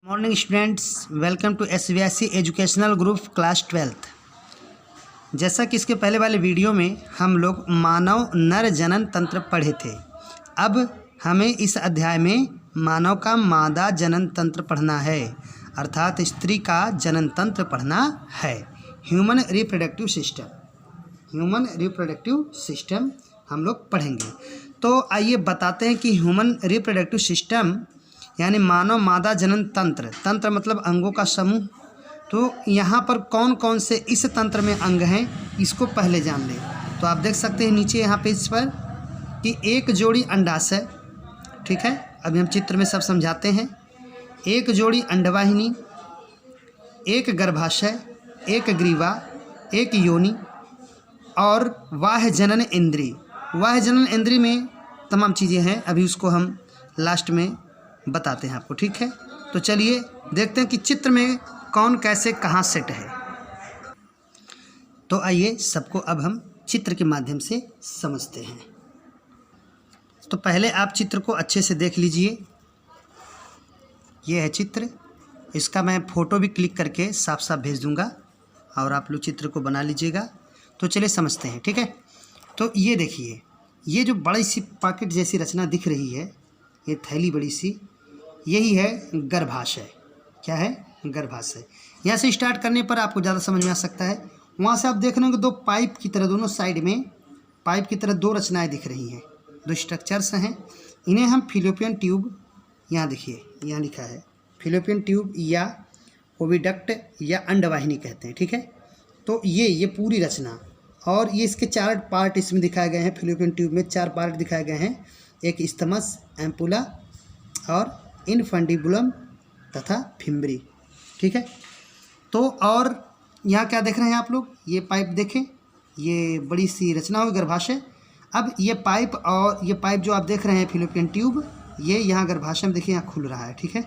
Morning students, welcome to SVIC educational group class 12th। जैसा कि इसके पहले वाले वीडियो में हम लोग मानव नर जनन तंत्र पढ़े थे। अब हमें इस अध्याय में मानव का मादा जनन तंत्र पढ़ना है, अर्थात स्त्री का जनन तंत्र पढ़ना है। ह्यूमन रिप्रोडक्टिव सिस्टम हम लोग पढ़ेंगे। तो आइए बताते हैं कि ह्यूमन रिप्रोडक्टिव सिस्टम यानी मानव मादा जनन तंत्र, तंत्र मतलब अंगों का समूह। तो यहाँ पर कौन कौन से इस तंत्र में अंग हैं, इसको पहले जान लें। तो आप देख सकते हैं नीचे यहाँ पेज पर कि एक जोड़ी अंडाशय, ठीक है। अभी हम चित्र में सब समझाते हैं। एक जोड़ी अंडवाहिनी, एक गर्भाशय, एक ग्रीवा, एक योनि और बाह्य जनन इंद्री। बाह्य जनन इंद्री में तमाम चीज़ें हैं, अभी उसको हम लास्ट में बताते हैं आपको, ठीक है। तो चलिए देखते हैं कि चित्र में कौन कैसे कहाँ सेट है। तो आइए सबको अब हम चित्र के माध्यम से समझते हैं। तो पहले आप चित्र को अच्छे से देख लीजिए। ये है चित्र, इसका मैं फ़ोटो भी क्लिक करके साफ साफ भेज दूंगा और आप लोग चित्र को बना लीजिएगा। तो चलिए समझते हैं, ठीक है। तो ये देखिए, ये जो बड़ी सी पॉकेट जैसी रचना दिख रही है, ये थैली बड़ी सी, यही है गर्भाशय। क्या है? गर्भाशय। यहाँ से स्टार्ट करने पर आपको ज़्यादा समझ में आ सकता है। वहाँ से आप देख रहे हो कि दो पाइप की तरह, दोनों साइड में पाइप की तरह दो रचनाएं दिख रही हैं, दो स्ट्रक्चर्स हैं। इन्हें हम फिलोपियन ट्यूब, यहाँ देखिए यहाँ लिखा है फिलोपियन ट्यूब या ओविडक्ट या अंडवाहिनी कहते हैं, ठीक है। तो ये पूरी रचना, और ये इसके चार पार्ट इसमें दिखाए गए हैं। फिलोपियन ट्यूब में चार पार्ट दिखाए गए हैं, एक स्तमस, एम्पुला और इनफंडिबुलम तथा फिम्बरी, ठीक है। तो और यहाँ क्या देख रहे हैं आप लोग, ये पाइप देखें, ये बड़ी सी रचना होगी गर्भाशय। अब ये पाइप और ये पाइप जो आप देख रहे हैं फिलोपियन ट्यूब, ये यहाँ गर्भाशय में देखिए यहाँ खुल रहा है, ठीक है।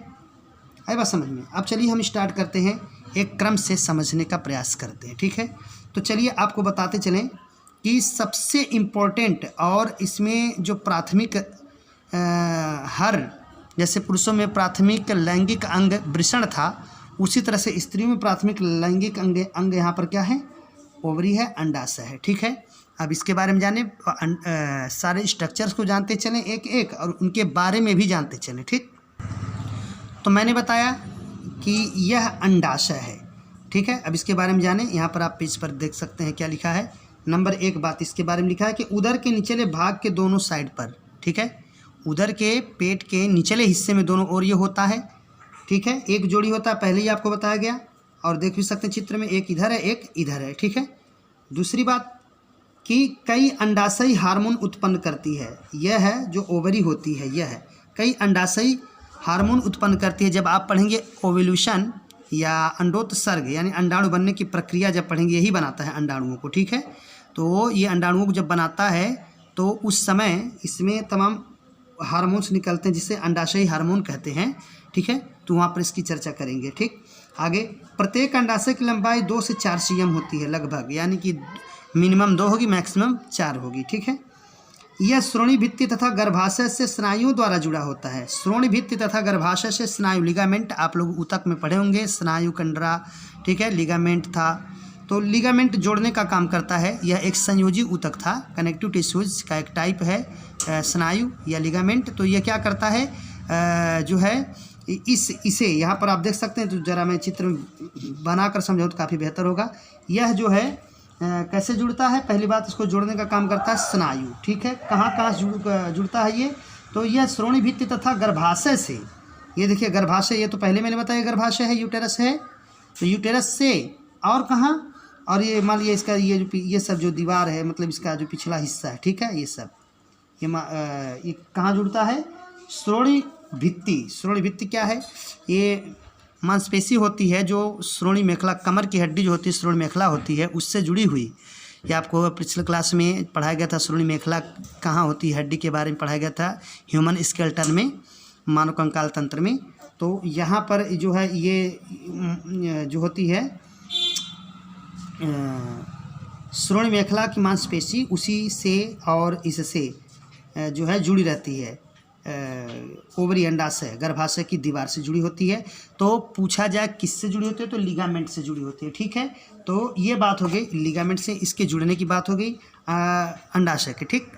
आई बात समझ में। अब चलिए हम स्टार्ट करते हैं, एक क्रम से समझने का प्रयास करते हैं, ठीक है। तो चलिए आपको बताते चलें कि सबसे इम्पोर्टेंट, और इसमें जो प्राथमिक हर जैसे पुरुषों में प्राथमिक लैंगिक अंग वृषण था, उसी तरह से स्त्रियों में प्राथमिक लैंगिक अंग यहाँ पर क्या है? ओवरी है, अंडाशय है, ठीक है। अब इसके बारे में जाने, सारे स्ट्रक्चर्स को जानते चलें एक एक, और उनके बारे में भी जानते चलें, ठीक। तो मैंने बताया कि यह अंडाशय है, ठीक है। अब इसके बारे में जाने, यहाँ पर आप पेज पर देख सकते हैं क्या लिखा है। नंबर 1 बात इसके बारे में लिखा है कि उदर के निचले भाग के दोनों साइड पर, ठीक है, उदर के पेट के निचले हिस्से में दोनों ओर ये होता है, ठीक है। एक जोड़ी होता है, पहले ही आपको बताया गया, और देख भी सकते हैं चित्र में, एक इधर है एक इधर है, ठीक है। दूसरी बात कि कई अंडाशयी हार्मोन उत्पन्न करती है, यह है जो ओवरी होती है, यह है कई अंडाशयी हार्मोन उत्पन्न करती है। जब आप पढ़ेंगे ओव्यूलेशन या अंडोत्सर्ग यानी अंडाणु बनने की प्रक्रिया जब पढ़ेंगे, यही बनाता है अंडाणुओं को, ठीक है। तो ये अंडाणुओं को जब बनाता है तो उस समय इसमें तमाम हार्मोन्स निकलते हैं, जिसे अंडाशयी हार्मोन कहते हैं, ठीक है। तो वहाँ पर इसकी चर्चा करेंगे, ठीक। आगे, प्रत्येक अंडाशय की लंबाई 2 से 4 cm होती है लगभग, यानी कि मिनिमम 2 होगी, मैक्सिमम 4 होगी, ठीक है। यह श्रोणि भित्ति तथा गर्भाशय से स्नायुओं द्वारा जुड़ा होता है। श्रोणि भित्ति तथा गर्भाशय से स्नायु, लिगामेंट, आप लोग ऊतक में पढ़े होंगे, स्नायु कंडरा, ठीक है, लिगामेंट था। तो लिगामेंट जोड़ने का काम करता है, यह एक संयोजी ऊतक था, कनेक्टिव टिश्यूज का एक टाइप है स्नायु या लिगामेंट। तो यह क्या करता है, जो है इसे यहाँ पर आप देख सकते हैं। तो ज़रा मैं चित्र बनाकर समझाऊँ तो काफ़ी बेहतर होगा। यह जो है कैसे जुड़ता है, पहली बात इसको जोड़ने का काम करता है स्नायु, ठीक है। कहाँ कहाँ जुड़ता है ये, तो यह श्रोणि भित्ति तथा गर्भाशय से, ये देखिए गर्भाशय, ये तो पहले मैंने बताया गर्भाशय है, यूटेरस है, तो यूटेरस से और कहाँ, और ये मान लीजिए इसका ये सब जो दीवार है, मतलब इसका जो पिछला हिस्सा है, ठीक है, ये सब ये कहाँ जुड़ता है? श्रोणि भित्ति। श्रोणि भित्ति क्या है? ये मांसपेशी होती है जो श्रोणि मेखला, कमर की हड्डी जो होती है श्रोणि मेखला होती है, उससे जुड़ी हुई। ये आपको पिछले क्लास में पढ़ाया गया था, श्रोणि मेखला कहाँ होती है, हड्डी के बारे में पढ़ाया गया था ह्यूमन स्केलेटन में, मानव कंकाल तंत्र में। तो यहाँ पर जो है ये जो होती है श्रोणि मेखला की मांसपेशी, उसी से और इससे जो है जुड़ी रहती है। ओवरी अंडाशय गर्भाशय की दीवार से जुड़ी होती है। तो पूछा जाए किससे जुड़ी होती है तो लिगामेंट से जुड़ी होती है। ठीक है, तो ये बात हो गई लिगामेंट से इसके जुड़ने की बात हो गई अंडाशय की। ठीक,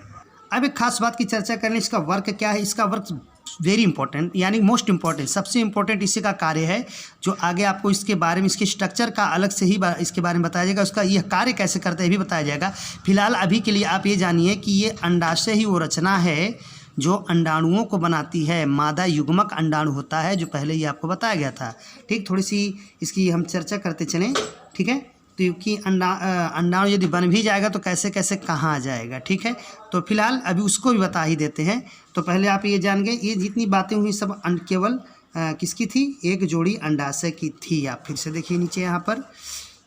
अब एक खास बात की चर्चा करें, इसका वर्क क्या है। इसका वर्क वेरी इंपॉर्टेंट यानी मोस्ट इंपॉर्टेंट, सबसे इंपॉर्टेंट इसी का कार्य है, जो आगे आपको इसके बारे में इसके स्ट्रक्चर का अलग से ही इसके बारे में बताया जाएगा, उसका यह कार्य कैसे करता है भी बताया जाएगा। फिलहाल अभी के लिए आप ये जानिए कि ये अंडाशय ही वो रचना है जो अंडाणुओं को बनाती है। मादा युग्मक अंडाणु होता है, जो पहले ही आपको बताया गया था। ठीक, थोड़ी सी इसकी हम चर्चा करते चलें। ठीक है, तो क्योंकि अंडाणु यदि बन भी जाएगा तो कैसे कैसे कहाँ आ जाएगा। ठीक है, तो फिलहाल अभी उसको भी बता ही देते हैं। तो पहले आप ये जान गए, ये जितनी बातें हुई सब केवल किसकी थी, एक जोड़ी अंडाशय की थी। आप फिर से देखिए नीचे यहाँ पर,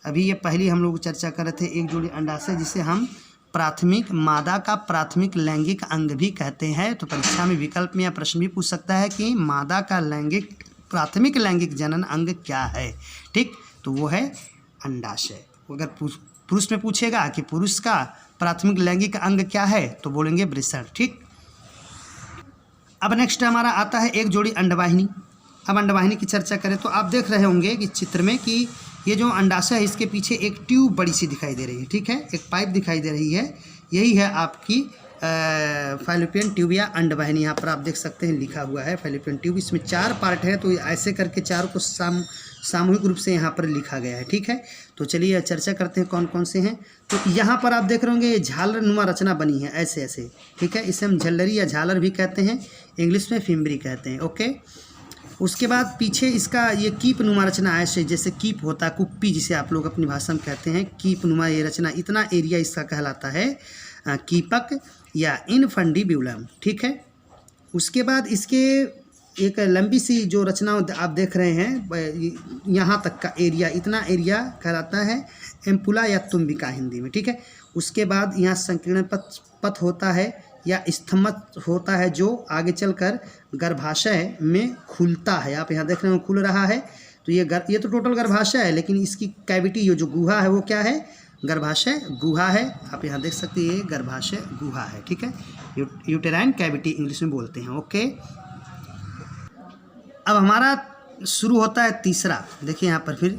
अभी ये पहली हम लोग चर्चा कर रहे थे एक जोड़ी अंडाशय, जिसे हम प्राथमिक मादा का प्राथमिक लैंगिक अंग भी कहते हैं। तो परीक्षा में विकल्प में या प्रश्न भी पूछ सकता है कि मादा का प्राथमिक लैंगिक जनन अंग क्या है। ठीक, तो वो है अंडाशय। अगर पुरुष में पूछेगा कि पुरुष का प्राथमिक लैंगिक अंग क्या है तो बोलेंगे वृषण। ठीक, अब नेक्स्ट हमारा आता है एक जोड़ी अंडवाहिनी। अब अंडवाहिनी की चर्चा करें तो आप देख रहे होंगे कि चित्र में कि ये जो अंडाशय है इसके पीछे एक ट्यूब बड़ी सी दिखाई दे रही है। ठीक है, एक पाइप दिखाई दे रही है, यही है आपकी फैलोपियन ट्यूब या अंडवाहिनी। यहाँ पर आप देख सकते हैं लिखा हुआ है फैलोपियन ट्यूब। इसमें 4 पार्ट है, तो ऐसे करके चारों को सामूहिक रूप से यहाँ पर लिखा गया है। ठीक है, तो चलिए चर्चा करते हैं कौन कौन से हैं। तो यहाँ पर आप देख रहे होंगे ये झालर नुमा रचना बनी है ऐसे ऐसे। ठीक है, इसे हम झल्लरी या झालर भी कहते हैं, इंग्लिश में फिम्बरी कहते हैं। ओके, उसके बाद पीछे इसका ये कीप नुमा रचना ऐसे, जैसे कीप होता है कुप्पी जिसे आप लोग अपनी भाषा में कहते हैं, कीप नुमा ये रचना, इतना एरिया इसका कहलाता है कीपक या इनफंडिब्यूलम। ठीक है, उसके बाद इसके एक लंबी सी जो रचना आप देख रहे हैं, यहाँ तक का एरिया, इतना एरिया कहलाता है एम्पुला या तुम्बिका हिंदी में। ठीक है, उसके बाद यहाँ संकीर्ण पथ होता है या स्तम्भ होता है, जो आगे चलकर गर्भाशय में खुलता है। आप यहाँ देख रहे हो खुल रहा है, तो ये तो टोटल गर्भाशय है, लेकिन इसकी कैविटी जो गुहा है वो क्या है, गर्भाशय गुहा है। आप यहाँ देख सकते हैं ये गर्भाशय गुहा है। ठीक है, यूटेराइन कैविटी इंग्लिश में बोलते हैं। ओके, अब हमारा शुरू होता है तीसरा। देखिए यहाँ पर फिर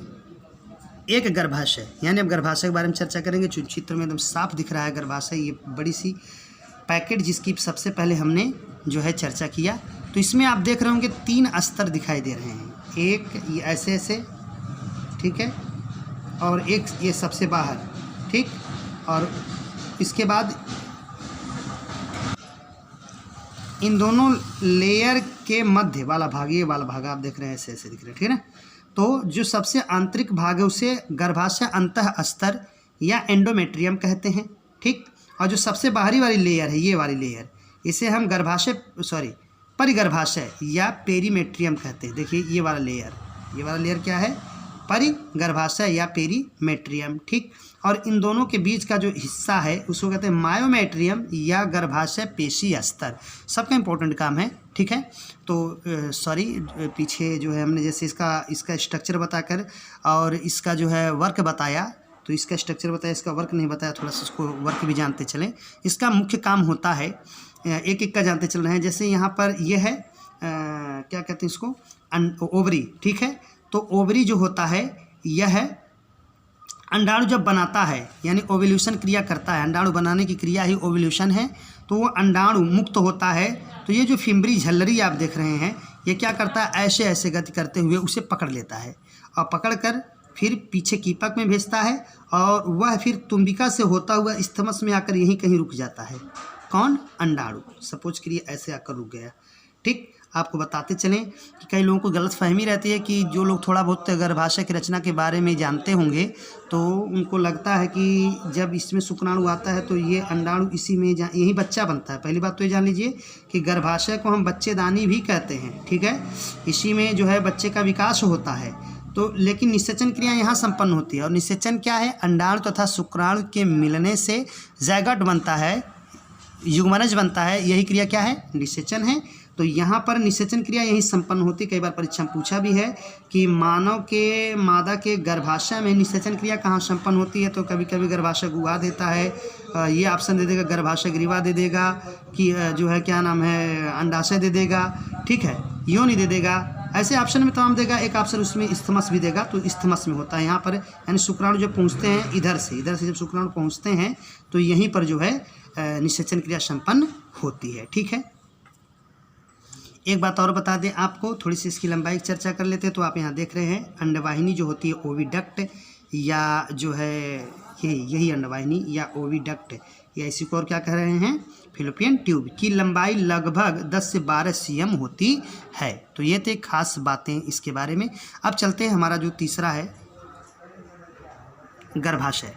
एक गर्भाशय, यानी अब गर्भाशय के बारे में चर्चा करेंगे। चित्र में एकदम साफ दिख रहा है गर्भाशय, ये बड़ी सी पैकेट जिसकी सबसे पहले हमने जो है चर्चा किया। तो इसमें आप देख रहे होंगे 3 स्तर दिखाई दे रहे हैं, एक ये ऐसे ऐसे, ठीक है, और एक ये सबसे बाहर। ठीक, और इसके बाद इन दोनों लेयर के मध्य वाला भाग, ये वाला भाग आप देख रहे हैं ऐसे ऐसे दिख रहे हैं। ठीक है ना, तो जो सबसे आंतरिक भाग है उसे गर्भाशय अंतः स्तर या एंडोमेट्रियम कहते हैं। ठीक, और जो सबसे बाहरी वाली लेयर है, ये वाली लेयर, इसे हम परिगर्भाशय या पेरीमेट्रियम कहते हैं। देखिए ये वाला लेयर क्या है, परिगर्भाशय या पेरीमेट्रियम। ठीक, और इन दोनों के बीच का जो हिस्सा है उसको कहते हैं मायोमेट्रियम या गर्भाशय पेशी स्तर। सबका इंपॉर्टेंट काम है। ठीक है, तो पीछे जो है हमने जैसे इसका स्ट्रक्चर बताकर और इसका जो है वर्क बताया, तो इसका स्ट्रक्चर बताया, इसका वर्क नहीं बताया, थोड़ा सा इसको वर्क भी जानते चलें। इसका मुख्य काम होता है, एक एक का जानते चल रहे हैं। जैसे यहाँ पर ये है क्या कहते हैं इसको, ओवरी। ठीक है, तो ओवरी जो होता है यह है अंडाणु जब बनाता है, यानी ओव्यूलेशन क्रिया करता है, अंडाणु बनाने की क्रिया ही ओव्यूलेशन है, तो वो अंडाणु मुक्त होता है। तो ये जो फिम्बरी झल्लरी आप देख रहे हैं, ये क्या करता है, ऐसे ऐसे गति करते हुए उसे पकड़ लेता है और पकड़कर फिर पीछे कीपक में भेजता है, और वह फिर तुम्बिका से होता हुआ स्तमस में आकर यहीं कहीं रुक जाता है। कौन, अंडाणु। सपोज करिए ऐसे आकर रुक गया। ठीक, आपको बताते चलें कि कई लोगों को गलतफहमी रहती है कि जो लोग थोड़ा बहुत गर्भाशय की रचना के बारे में जानते होंगे तो उनको लगता है कि जब इसमें शुक्राणु आता है तो ये अंडाणु इसी में यही बच्चा बनता है। पहली बात तो ये जान लीजिए कि गर्भाशय को हम बच्चेदानी भी कहते हैं। ठीक है, इसी में जो है बच्चे का विकास होता है। तो लेकिन निषेचन क्रिया यहाँ संपन्न होती है, और निषेचन क्या है, अंडाणु तथा शुक्राणु के मिलने से ज़ैगोट बनता है, युग्मनज बनता है। यही क्रिया क्या है, निषेचन है। तो यहाँ पर निषेचन क्रिया यही संपन्न होती। कई बार परीक्षा में पूछा भी है कि मानव के मादा के गर्भाशय में निषेचन क्रिया कहाँ संपन्न होती है, तो कभी कभी गर्भाशय गुहा देता है, ये ऑप्शन दे देगा, गर्भाशय ग्रीवा दे देगा, कि जो है क्या नाम है अंडाशय दे देगा, ठीक है, योनि दे देगा, ऐसे ऑप्शन में तमाम देगा। एक ऑप्शन उसमें इस्थमस भी देगा, तो इस्थमस में होता है यहाँ पर, यानी शुक्राणु जब पहुँचते हैं इधर से जब शुक्राणु पहुँचते हैं तो यहीं पर जो है निषेचन क्रिया संपन्न होती है, ठीक है। एक बात और बता दें आपको, थोड़ी सी इसकी लंबाई की चर्चा कर लेते हैं। तो आप यहाँ देख रहे हैं अंडवाहिनी जो होती है ओविडक्ट, या जो है यही अंडवाहिनी या ओविडक्ट, या इसी को और क्या कह रहे हैं, फैलोपियन ट्यूब की लंबाई लगभग 10 से 12 cm होती है। तो ये थे खास बातें इसके बारे में। अब चलते हैं हमारा जो तीसरा है गर्भाशय।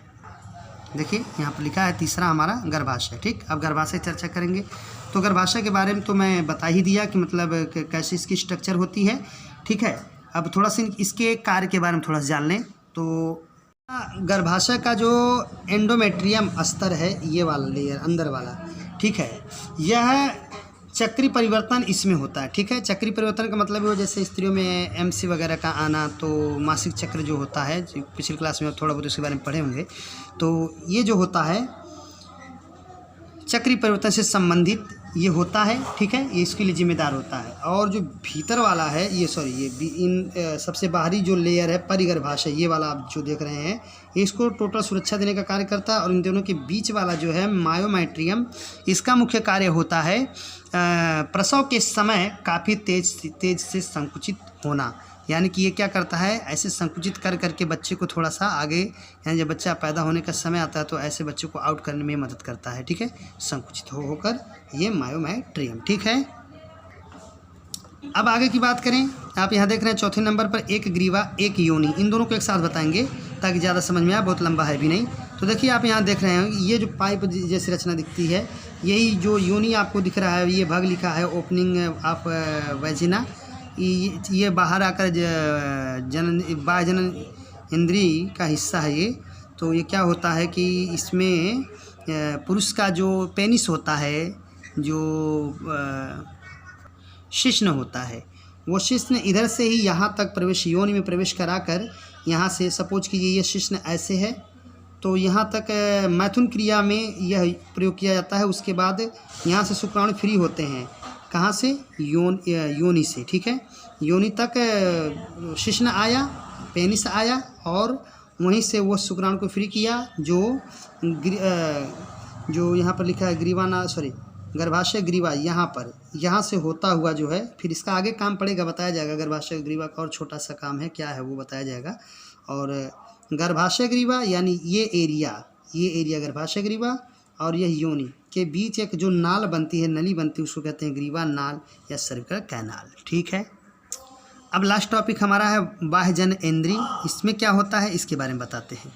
देखिए यहाँ पर लिखा है तीसरा हमारा गर्भाशय, ठीक। अब गर्भाशय चर्चा करेंगे। तो गर्भाशय के बारे में तो मैं बता ही दिया कि मतलब कैसे इसकी स्ट्रक्चर होती है, ठीक है। अब थोड़ा सा इसके कार्य के बारे में थोड़ा सा जान लें। तो गर्भाशय का जो एंडोमेट्रियम स्तर है, ये वाला लेयर अंदर वाला, ठीक है, यह चक्रीय परिवर्तन इसमें होता है, ठीक है। चक्रीय परिवर्तन का मतलब है जैसे स्त्रियों में MC वगैरह का आना, तो मासिक चक्र जो होता है, पिछली क्लास में थोड़ा बहुत उसके बारे में पढ़े होंगे। तो ये जो होता है चक्रीय परिवर्तन से संबंधित ये होता है, ठीक है, ये इसके लिए जिम्मेदार होता है। और जो भीतर वाला है ये इन सबसे बाहरी जो लेयर है परिगर्भाशय, ये वाला आप जो देख रहे हैं, ये इसको टोटल सुरक्षा देने का कार्य करता है। और इन दोनों के बीच वाला जो है मायोमेट्रियम, इसका मुख्य कार्य होता है प्रसव के समय काफ़ी तेज से संकुचित होना, यानी कि ये क्या करता है, ऐसे संकुचित कर करके बच्चे को थोड़ा सा आगे, यानी जब बच्चा पैदा होने का समय आता है तो ऐसे बच्चे को आउट करने में मदद करता है, ठीक है, संकुचित होकर ये मायोमेट्रियम, ठीक है। अब आगे की बात करें, आप यहाँ देख रहे हैं चौथे नंबर पर एक ग्रीवा एक योनि, इन दोनों को एक साथ बताएंगे ताकि ज़्यादा समझ में आए, बहुत लंबा है भी नहीं। तो देखिए आप यहाँ देख रहे हैं ये जो पाइप जैसी रचना दिखती है, यही जो योनि आपको दिख रहा है, ये भाग लिखा है ओपनिंग ऑफ वेजिना, ये बाहर आकर बाह्य जनन इंद्रिय का हिस्सा है ये। तो ये क्या होता है कि इसमें पुरुष का जो पेनिस होता है, जो शिश्न होता है, वो शिश्न इधर से ही यहाँ तक प्रवेश, योनि में प्रवेश कराकर, यहाँ से सपोज कीजिए ये शिश्न ऐसे है, तो यहाँ तक मैथुन क्रिया में यह प्रयोग किया जाता है। उसके बाद यहाँ से शुक्राणु फ्री होते हैं, कहाँ से, योनि से, ठीक है। योनि तक शिश्न आया, पेनिस आया, और वहीं से वो शुक्राणु को फ्री किया, जो यहाँ पर लिखा है गर्भाशय ग्रीवा, यहाँ से होता हुआ जो है, फिर इसका आगे काम पड़ेगा, बताया जाएगा। गर्भाशय ग्रीवा का और छोटा सा काम है, क्या है वो बताया जाएगा। और गर्भाशय ग्रीवा यानी ये एरिया गर्भाशय ग्रीवा और यह योनि के बीच एक जो नाल बनती है, नली बनती है, उसको कहते हैं ग्रीवा नाल या सर्विकल कैनाल, ठीक है। अब लास्ट टॉपिक हमारा है बाह्य जन इंद्रिय। इसमें क्या होता है इसके बारे में बताते हैं।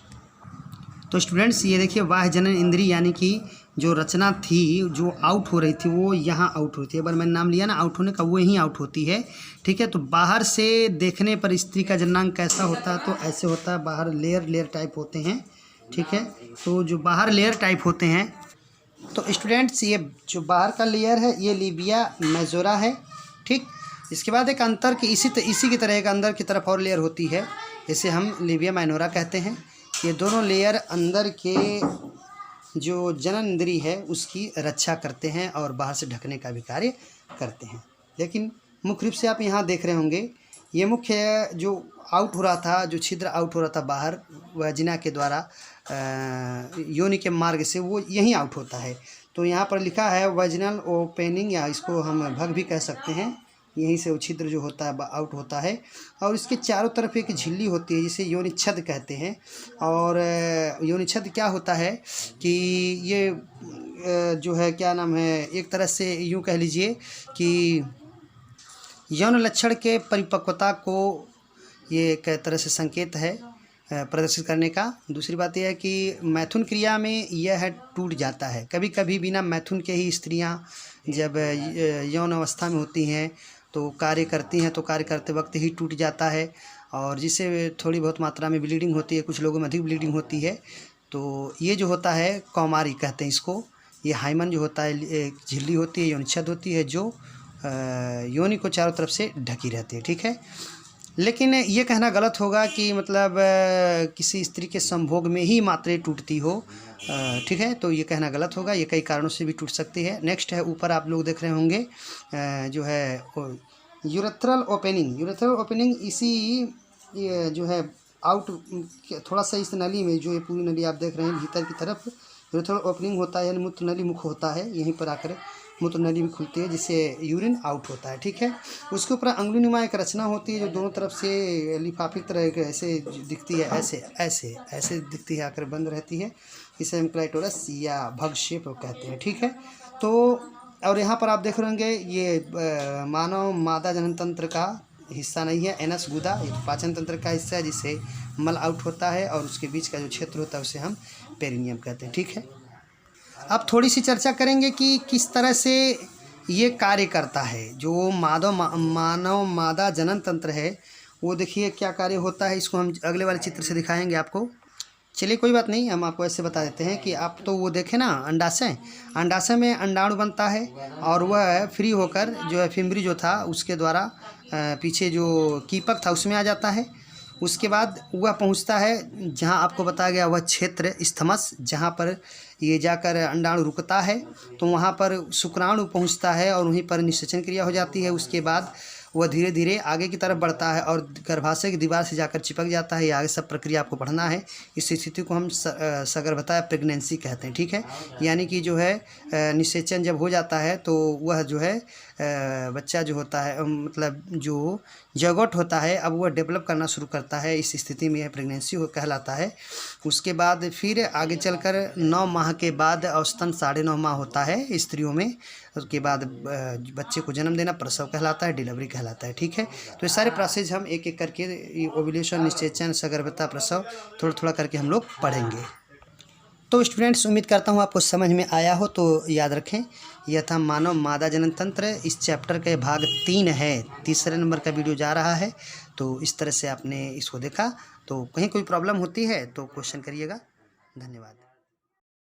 तो स्टूडेंट्स ये देखिए, बाह्य जनन इंद्रिय यानी कि जो रचना थी जो आउट हो रही थी वो यहाँ आउट होती है। एक बार मैंने नाम लिया ना आउट होने का, वो यहीं आउट होती है, ठीक है। तो बाहर से देखने पर स्त्री का जननांग कैसा होता है, तो ऐसे होता है, बाहर लेयर टाइप होते हैं, ठीक है। तो जो बाहर लेयर टाइप होते हैं, तो स्टूडेंट्स ये जो बाहर का लेयर है ये लिबिया मेजोरा है, ठीक। इसके बाद एक अंतर की इसी की तरह एक अंदर की तरफ और लेयर होती है, इसे हम लिबिया माइनोरा कहते हैं। ये दोनों लेयर अंदर के जो जनन इंद्रिय है उसकी रक्षा करते हैं और बाहर से ढकने का भी कार्य करते हैं। लेकिन मुख्य रूप से आप यहाँ देख रहे होंगे, ये मुख्य जो आउट हो रहा था, जो छिद्र आउट हो रहा था बाहर वजिना के द्वारा योनि के मार्ग से, वो यहीं आउट होता है। तो यहाँ पर लिखा है वजिनल ओपनिंग, या इसको हम भग भी कह सकते हैं, यहीं से वो छिद्र जो होता है आउट होता है। और इसके चारों तरफ एक झिल्ली होती है जिसे योनि छद कहते हैं। और योनि छद क्या होता है कि ये जो है क्या नाम है, एक तरह से यूँ कह लीजिए कि यौन लक्षण के परिपक्वता को ये एक तरह से संकेत है प्रदर्शित करने का। दूसरी बात यह है कि मैथुन क्रिया में यह टूट जाता है। कभी कभी बिना मैथुन के ही स्त्रियां जब यौन अवस्था में होती हैं तो कार्य करती हैं, तो कार्य करते वक्त ही टूट जाता है, और जिससे थोड़ी बहुत मात्रा में ब्लीडिंग होती है, कुछ लोगों में अधिक ब्लीडिंग होती है। तो ये जो होता है कौमारी कहते हैं इसको। ये हाइमन जो होता है, एक झिल्ली होती है, यौन छद होती है, जो योनि को चारों तरफ से ढकी रहती है। ठीक है, लेकिन ये कहना गलत होगा कि मतलब किसी स्त्री के संभोग में ही मात्रें टूटती हो। ठीक है, तो ये कहना गलत होगा, ये कई कारणों से भी टूट सकती है। नेक्स्ट है, ऊपर आप लोग देख रहे होंगे जो है यूरेथ्रल ओपनिंग। यूरेथ्रल ओपनिंग इसी ये जो है आउट थोड़ा सा इस नली में, जो ये पूरी नली आप देख रहे हैं भीतर की तरफ यूरेथ्रल ओपनिंग होता है, यानी मूत्र नली मुख होता है, यहीं पर आकर मूत्र नली भी खुलती है जिससे यूरिन आउट होता है। ठीक है, उसके ऊपर अंगुली नुमा एक रचना होती है जो दोनों तरफ से लिफाफे की तरह ऐसे दिखती है, ऐसे ऐसे ऐसे दिखती है, आकर बंद रहती है। इसे हम क्लाइटोरस या भग शेप कहते हैं। ठीक है, तो और यहाँ पर आप देख रहे होंगे ये मानव मादा जनन तंत्र का हिस्सा नहीं है, एनस गुदा, ये पाचन तंत्र का हिस्सा है जिससे मल आउट होता है, और उसके बीच का जो क्षेत्र होता है उसे हम पेरिनियम कहते हैं। ठीक है, अब थोड़ी सी चर्चा करेंगे कि किस तरह से ये कार्य करता है। जो मानव मादा जनन तंत्र है वो देखिए क्या कार्य होता है, इसको हम अगले वाले चित्र से दिखाएंगे आपको। चलिए कोई बात नहीं, हम आपको ऐसे बता देते हैं कि आप तो वो देखें ना अंडाशय, अंडाशय में अंडाणु बनता है और वह फ्री होकर जो है फिम्बरी जो था उसके द्वारा पीछे जो कीपक था उसमें आ जाता है। उसके बाद वह पहुंचता है जहां आपको बताया गया वह क्षेत्र स्थमस, जहां पर ये जाकर अंडाणु रुकता है, तो वहां पर शुक्राणु पहुंचता है और वहीं पर निषेचन क्रिया हो जाती है। उसके बाद वह धीरे धीरे आगे की तरफ बढ़ता है और गर्भाशय की दीवार से जाकर चिपक जाता है। ये आगे सब प्रक्रिया आपको पढ़ना है। इस स्थिति को हम सगर्भता या प्रेगनेंसी कहते हैं। ठीक है, यानी कि जो है निषेचन जब हो जाता है तो वह जो है बच्चा जो होता है मतलब जो जगोट होता है अब वह डेवलप करना शुरू करता है। इस स्थिति में यह प्रेगनेंसी कहलाता है। उसके बाद फिर आगे चलकर 9 माह के बाद औसतन 9.5 माह होता है स्त्रियों में। उसके बाद बच्चे को जन्म देना प्रसव कहलाता है, डिलीवरी कहलाता है। ठीक है, तो ये सारे प्रोसेस हम एक एक करके ओव्यूलेशन, निषेचन, सगर्भता, प्रसव थोड़ा थोड़ा करके हम लोग पढ़ेंगे। तो स्टूडेंट्स उम्मीद करता हूँ आपको समझ में आया हो। तो याद रखें यह था मानव मादा जनन तंत्र। इस चैप्टर के भाग 3 है, तीसरे नंबर का वीडियो जा रहा है। तो इस तरह से आपने इसको देखा। तो कहीं कोई प्रॉब्लम होती है तो क्वेश्चन करिएगा। धन्यवाद।